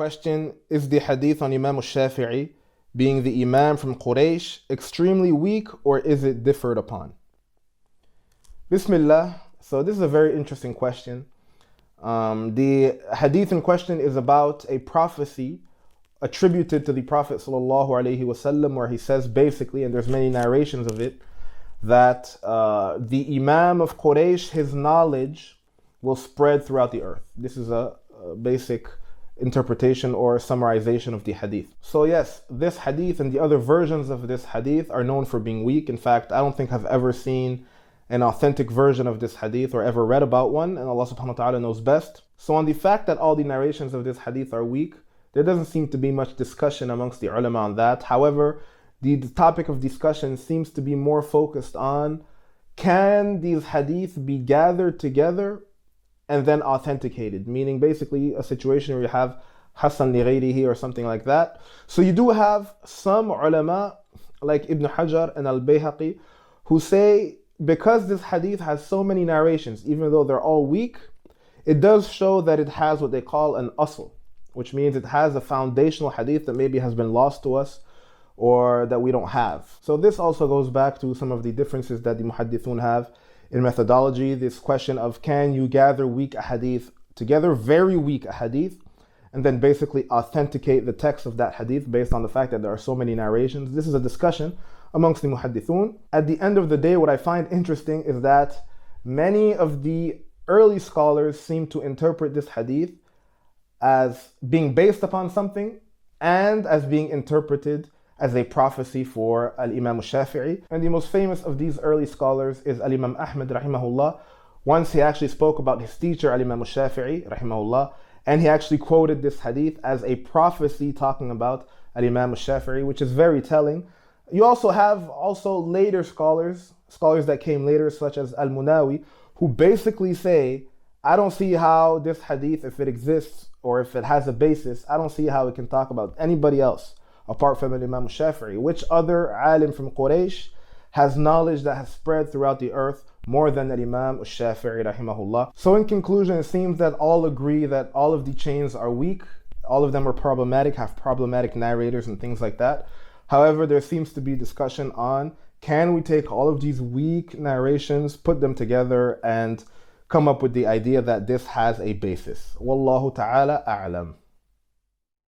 Question: is the hadith on Imam Al-Shaafi'i, being the Imam from Quraysh, extremely weak, or is it differed upon? Bismillah. So this is a very interesting question. The hadith in question is about a prophecy attributed to the Prophet ﷺ, where he says basically, and there's many narrations of it, that the Imam of Quraysh, his knowledge will spread throughout the earth. This is a basic interpretation or summarization of the hadith. So yes, this hadith and the other versions of this hadith are known for being weak. In fact, I don't think I've ever seen an authentic version of this hadith or ever read about one, and Allah subhanahu wa ta'ala knows best. So on the fact that all the narrations of this hadith are weak, there doesn't seem to be much discussion amongst the ulama on that. However, the topic of discussion seems to be more focused on, can these hadith be gathered together and then authenticated? Meaning basically a situation where you have Hasan li ghayrihi or something like that. So you do have some ulama like Ibn Hajar and Al-Bayhaqi who say, because this hadith has so many narrations, even though they're all weak, it does show that it has what they call an asl, which means it has a foundational hadith that maybe has been lost to us or that we don't have. So this also goes back to some of the differences that the muhaddithun have in methodology. This question of, can you gather weak hadith together, very weak hadith, and then basically authenticate the text of that hadith based on the fact that there are so many narrations. This is a discussion amongst the muhaddithun. At the end of the day, what I find interesting is that many of the early scholars seem to interpret this hadith as being based upon something and as being interpreted as a prophecy for Al-Imam Al-Shaafi'i. And the most famous of these early scholars is Al-Imam Ahmad rahimahullah. Once he actually spoke about his teacher Al-Imam Al-Shaafi'i rahimahullah, and he actually quoted this hadith as a prophecy talking about Al-Imam Al-Shaafi'i, which is very telling. You also have later scholars that came later, such as Al-Munawi, who basically say, I don't see how this hadith, if it exists or if it has a basis, I don't see how it can talk about anybody else apart from Imam Al-Shaafi'i. Which other alim from Quraysh has knowledge that has spread throughout the earth more than Imam Al-Shaafi'i rahimahullah? So in conclusion, it seems that all agree that all of the chains are weak. All of them are problematic, have problematic narrators and things like that. However, there seems to be discussion on, can we take all of these weak narrations, put them together, and come up with the idea that this has a basis. Wallahu ta'ala a'lam.